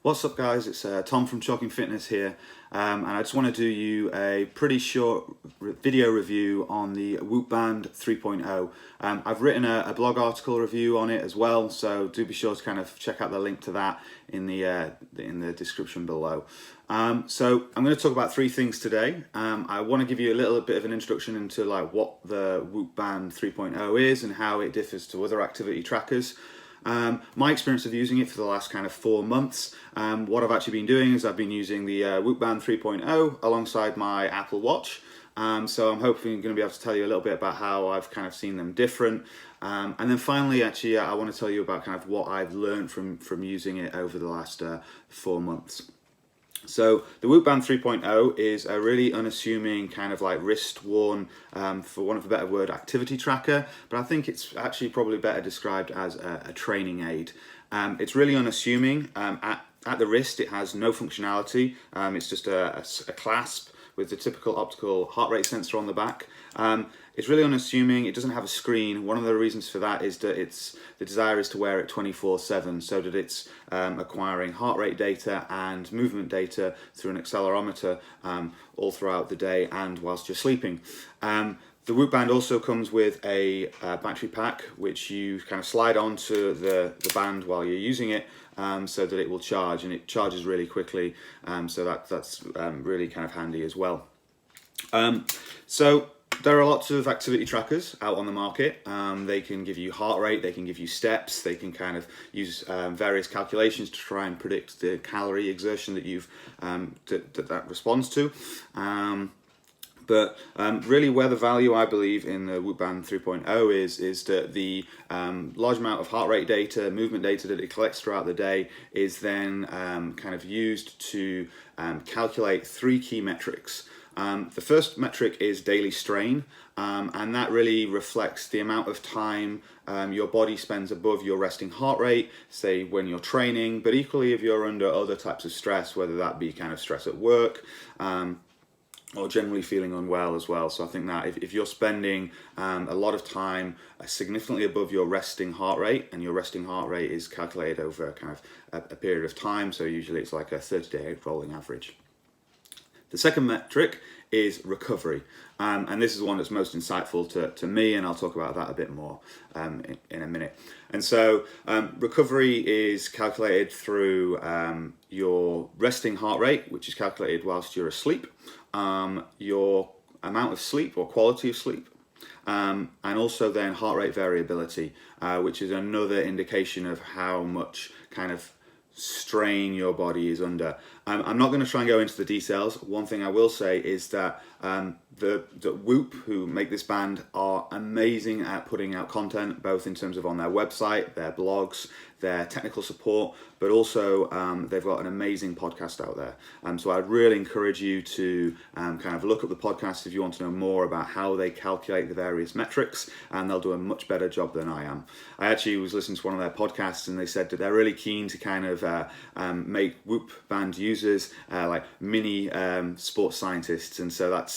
What's up, guys? It's Tom from Chalking Fitness here, and I just want to do you a pretty short video review on the Whoop Band 3.0. I've written a blog article review on it as well, so do be sure to kind of check out the link to that in the description below. So I'm going to talk about three things today. I want to give you a little bit of an introduction into like what the Whoop Band 3.0 is and how it differs to other activity trackers. My experience of using it for the last kind of 4 months, what I've actually been doing is I've been using the Whoop Band 3.0 alongside my Apple Watch. So I'm hoping going to be able to tell you a little bit about how I've kind of seen them different. And then finally, actually, I want to tell you about kind of what I've learned from using it over the last 4 months. So the Whoop Band 3.0 is a really unassuming kind of like wrist-worn, for want of a better word, activity tracker, but I think it's actually probably better described as a training aid. It's really unassuming. At the wrist, it has no functionality. It's just a clasp with the typical optical heart rate sensor on the back. It's really unassuming. It doesn't have a screen. One of the reasons for that is that the desire is to wear it 24/7, so that it's acquiring heart rate data and movement data through an accelerometer all throughout the day and whilst you're sleeping. The Whoop Band also comes with a battery pack, which you kind of slide onto the band while you're using it, so that it will charge, and it charges really quickly. So that's really kind of handy as well. So there are lots of activity trackers out on the market. They can give you heart rate, they can give you steps, they can kind of use various calculations to try and predict the calorie exertion that you've that responds to. But really where the value, I believe, in the Whoop Band 3.0 is that the large amount of heart rate data, movement data that it collects throughout the day is then kind of used to calculate three key metrics. The first metric is daily strain, and that really reflects the amount of time your body spends above your resting heart rate, say when you're training, but equally if you're under other types of stress, whether that be kind of stress at work, or generally feeling unwell as well. So I think that if you're spending a lot of time significantly above your resting heart rate, and your resting heart rate is calculated over kind of a period of time, so usually it's like a 30-day rolling average. The second metric is recovery, and this is the one that's most insightful to me, and I'll talk about that a bit more in a minute. And so recovery is calculated through your resting heart rate, which is calculated whilst you're asleep, your amount of sleep or quality of sleep, and also then heart rate variability, which is another indication of how much kind of strain your body is under. I'm not going to try and go into the details. One thing I will say is that the Whoop, who make this band, are amazing at putting out content, both in terms of on their website, their blogs, their technical support, but also they've got an amazing podcast out there. So I'd really encourage you to kind of look up the podcast if you want to know more about how they calculate the various metrics, and they'll do a much better job than I am. I actually was listening to one of their podcasts, and they said that they're really keen to kind of make Whoop Band users like mini sports scientists, and so that's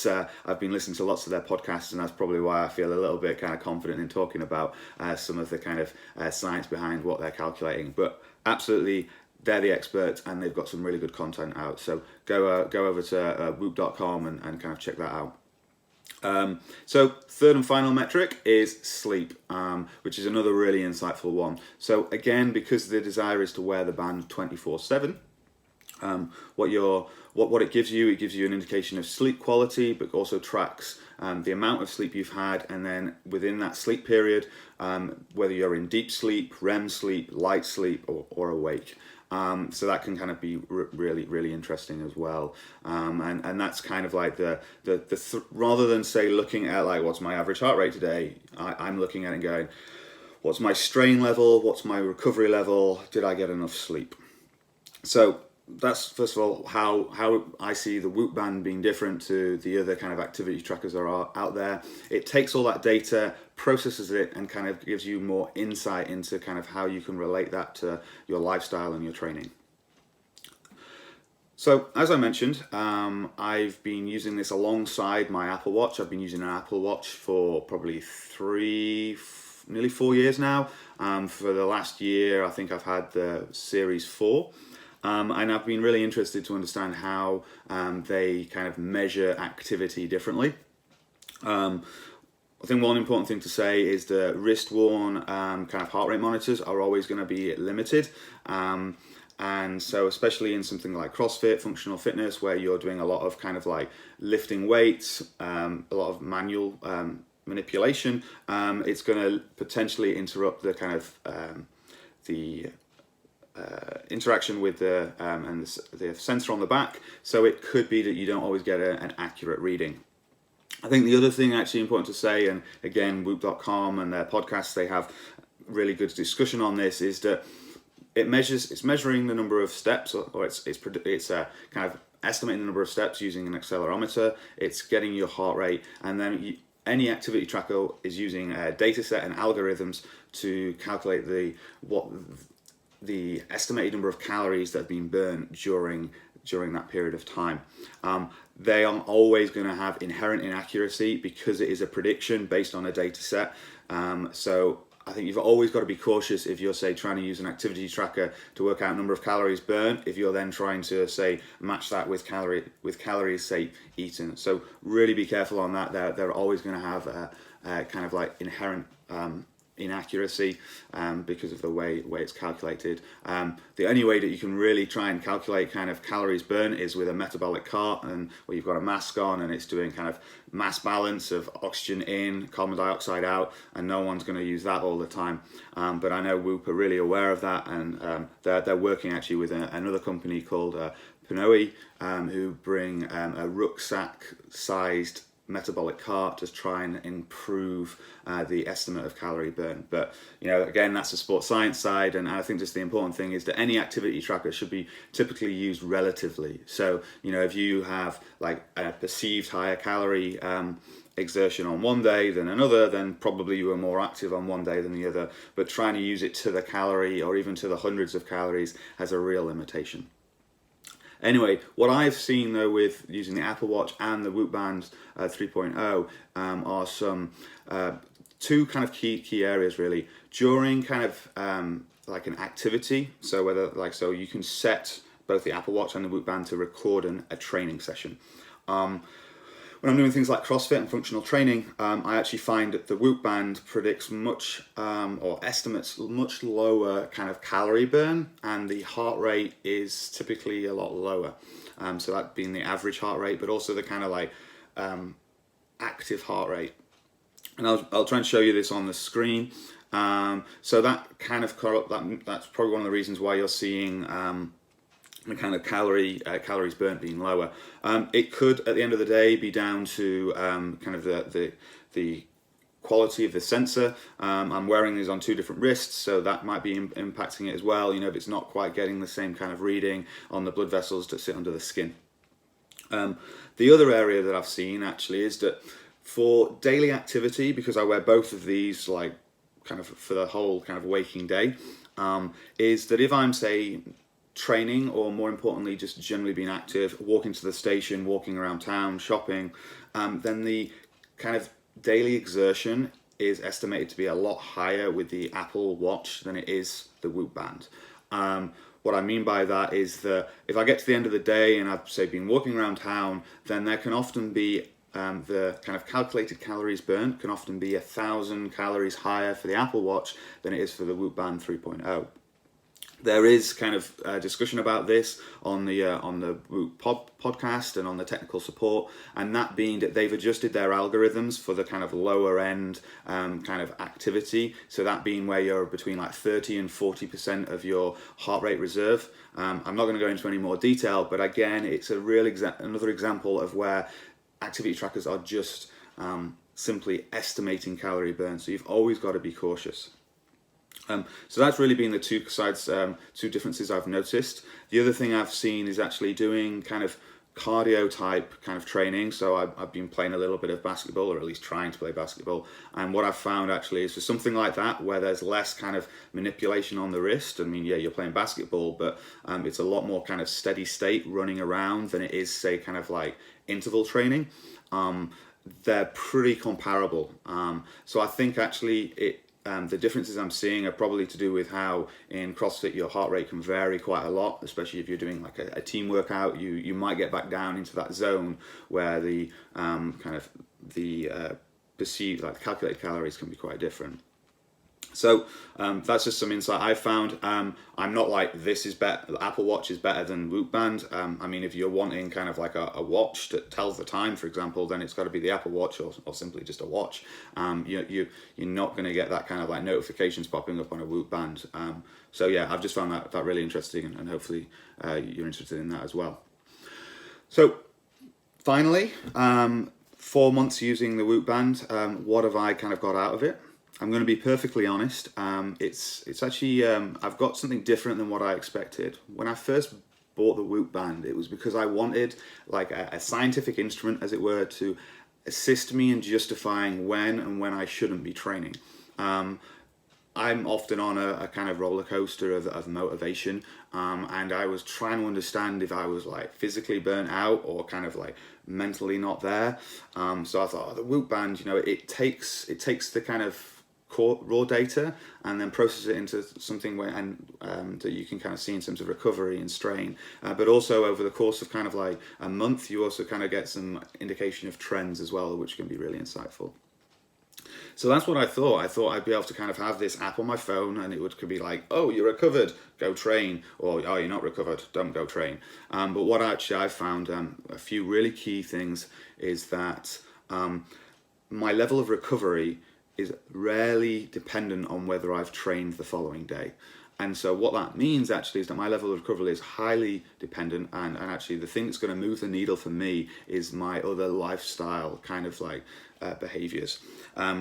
I've been listening to lots of their podcasts, and that's probably why I feel a little bit kind of confident in talking about some of the kind of science behind what they're calculating. But absolutely, they're the experts, and they've got some really good content out. So go over to whoop.com and kind of check that out. So third and final metric is sleep, which is another really insightful one. So again, because the desire is to wear the band 24/7, what it gives you an indication of sleep quality, but also tracks the amount of sleep you've had, and then within that sleep period, whether you're in deep sleep, REM sleep, light sleep, or awake. So that can kind of be really interesting as well. And that's kind of like rather than say looking at like what's my average heart rate today, I'm looking at it and going, what's my strain level? What's my recovery level? Did I get enough sleep? So that's first of all how I see the Whoop Band being different to the other kind of activity trackers that are out there. It takes all that data, processes it, and kind of gives you more insight into kind of how you can relate that to your lifestyle and your training. So as I mentioned, I've been using this alongside my Apple Watch. I've been using an Apple Watch for probably nearly 4 years now. For the last year, I think I've had the Series 4. And I've been really interested to understand how they kind of measure activity differently. I think one important thing to say is the wrist-worn kind of heart rate monitors are always going to be limited. And so especially in something like CrossFit, functional fitness, where you're doing a lot of kind of like lifting weights, a lot of manual manipulation, it's going to potentially interrupt the kind of the interaction with the and the sensor on the back. So it could be that you don't always get an accurate reading. I think the other thing actually important to say, and again, Whoop.com and their podcasts, they have really good discussion on this, is that it's measuring the number of steps, or it's kind of estimating the number of steps using an accelerometer. It's getting your heart rate, and then any activity tracker is using a data set and algorithms to calculate the estimated number of calories that have been burned during that period of time. They are always going to have inherent inaccuracy because it is a prediction based on a data set. So I think you've always got to be cautious if you're, say, trying to use an activity tracker to work out number of calories burned, if you're then trying to, say, match that with calories, say, eaten. So really be careful on that. They're always going to have a kind of like inherent inaccuracy because of the way it's calculated. The only way that you can really try and calculate kind of calories burnt is with a metabolic cart, and where you've got a mask on and it's doing kind of mass balance of oxygen in, carbon dioxide out, and no one's going to use that all the time. But I know Whoop are really aware of that, and they're working actually with another company called Pinoe, who bring a rucksack-sized metabolic cart to try and improve the estimate of calorie burn. But again, that's the sports science side, and I think just the important thing is that any activity tracker should be typically used relatively. So if you have like a perceived higher calorie exertion on one day than another, then probably you were more active on one day than the other. But trying to use it to the calorie or even to the hundreds of calories has a real limitation. Anyway, what I've seen though with using the Apple Watch and the Whoop Band 3.0 are some two kind of key areas really during kind of like an activity. So you can set both the Apple Watch and the Whoop Band to record a training session. When I'm doing things like CrossFit and functional training, I actually find that the Whoop Band predicts or estimates much lower kind of calorie burn, and the heart rate is typically a lot lower. So that being the average heart rate, but also the kind of like active heart rate. And I'll try and show you this on the screen. So that kind of that's probably one of the reasons why you're seeing the kind of calories burnt being lower. It could, at the end of the day, be down to kind of the quality of the sensor. I'm wearing these on two different wrists, so that might be impacting it as well. If it's not quite getting the same kind of reading on the blood vessels that sit under the skin. The other area that I've seen actually is that for daily activity, because I wear both of these like kind of for the whole kind of waking day, is that if I'm, say, training, or more importantly just generally being active, walking to the station, walking around town, shopping, then the kind of daily exertion is estimated to be a lot higher with the Apple Watch than it is the Whoop Band. What I mean by that is that if I get to the end of the day and I've, say, been walking around town, then there can often be the kind of calculated calories burnt can often be 1,000 calories higher for the Apple Watch than it is for the Whoop Band 3.0. There is kind of discussion about this on the Whoop podcast and on the technical support, and that being that they've adjusted their algorithms for the kind of lower end kind of activity. So that being where you're between like 30 and 40% of your heart rate reserve. I'm not going to go into any more detail, but again, it's a real another example of where activity trackers are just simply estimating calorie burn. So you've always got to be cautious. So that's really been the two differences I've noticed. The other thing I've seen is actually doing kind of cardio type kind of training. So I've been playing a little bit of basketball, or at least trying to play basketball. And what I've found actually is for something like that, where there's less kind of manipulation on the wrist. I mean, yeah, you're playing basketball, but it's a lot more kind of steady state running around than it is, say, kind of like interval training. They're pretty comparable. So I think actually the differences I'm seeing are probably to do with how in CrossFit your heart rate can vary quite a lot, especially if you're doing like a team workout. You might get back down into that zone where the perceived, like calculated calories can be quite different. So that's just some insight I found. I'm not like this is better. The Apple Watch is better than Whoop Band. I mean, if you're wanting kind of like a watch that tells the time, for example, then it's got to be the Apple Watch or simply just a watch. You're not going to get that kind of like notifications popping up on a Whoop Band. So yeah, I've just found that really interesting, and hopefully you're interested in that as well. So finally, 4 months using the Whoop Band. What have I kind of got out of it? I'm going to be perfectly honest. It's actually I've got something different than what I expected. When I first bought the Whoop Band, it was because I wanted like a scientific instrument, as it were, to assist me in justifying when I shouldn't be training. I'm often on a kind of roller coaster of motivation, and I was trying to understand if I was like physically burnt out or kind of like mentally not there. So I thought, the Whoop Band, it takes the kind of raw data and then process it into something that you can kind of see in terms of recovery and strain, but also over the course of kind of like a month, you also kind of get some indication of trends as well, which can be really insightful. So that's what I thought. I thought I'd be able to kind of have this app on my phone, and it could be like, oh, you're recovered, go train, or oh, you're not recovered, don't go train. But what actually I found, a few really key things, is that my level of recovery is rarely dependent on whether I've trained the following day. And so what that means actually is that my level of recovery is highly dependent, and actually the thing that's going to move the needle for me is my other lifestyle kind of like behaviors.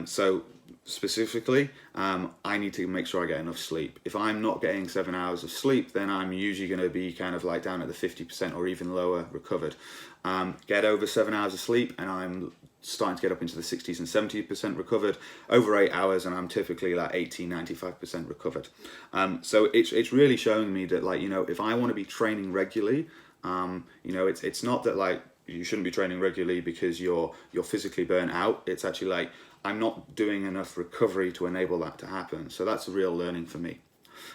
So specifically, I need to make sure I get enough sleep. If I'm not getting 7 hours of sleep, then I'm usually going to be kind of like down at the 50% or even lower recovered. Get over 7 hours of sleep and I'm starting to get up into the 60s and 70% recovered. Over 8 hours and I'm typically like 80-95% recovered. So it's really showing me that, like, if I want to be training regularly, it's not that like you shouldn't be training regularly because you're physically burnt out. It's actually like I'm not doing enough recovery to enable that to happen. So that's a real learning for me.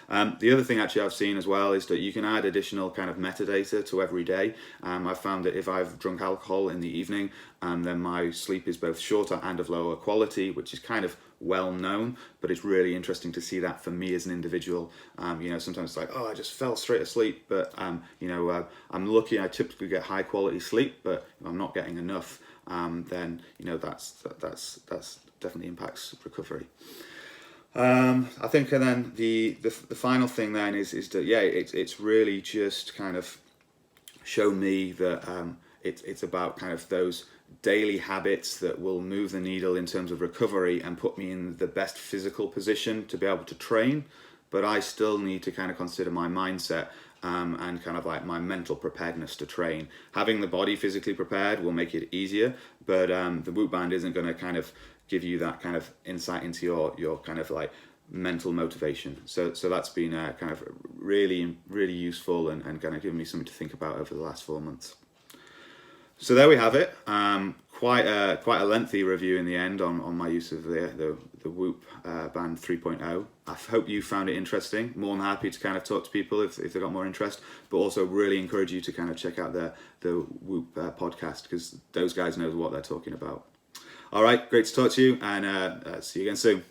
The other thing actually I've seen as well is that you can add additional kind of metadata to every day. I've found that if I've drunk alcohol in the evening, then my sleep is both shorter and of lower quality, which is kind of well known, but it's really interesting to see that for me as an individual. Sometimes it's like, oh, I just fell straight asleep, but I'm lucky. I typically get high quality sleep, but if I'm not getting enough, then that's definitely impacts recovery. I think, and then the final thing then is that it's really just kind of shown me that it's about kind of those daily habits that will move the needle in terms of recovery and put me in the best physical position to be able to train, but I still need to kind of consider my mindset and kind of like my mental preparedness to train. Having the body physically prepared will make it easier, but the Whoop Band isn't going to kind of give you that kind of insight into your kind of like mental motivation. So that's been kind of really, really useful and kind of given me something to think about over the last 4 months. So there we have it. Quite a lengthy review in the end on my use of the Whoop Band 3.0. I hope you found it interesting. More than happy to kind of talk to people if they've got more interest, but also really encourage you to kind of check out the Whoop podcast, because those guys know what they're talking about. All right, great to talk to you, and see you again soon.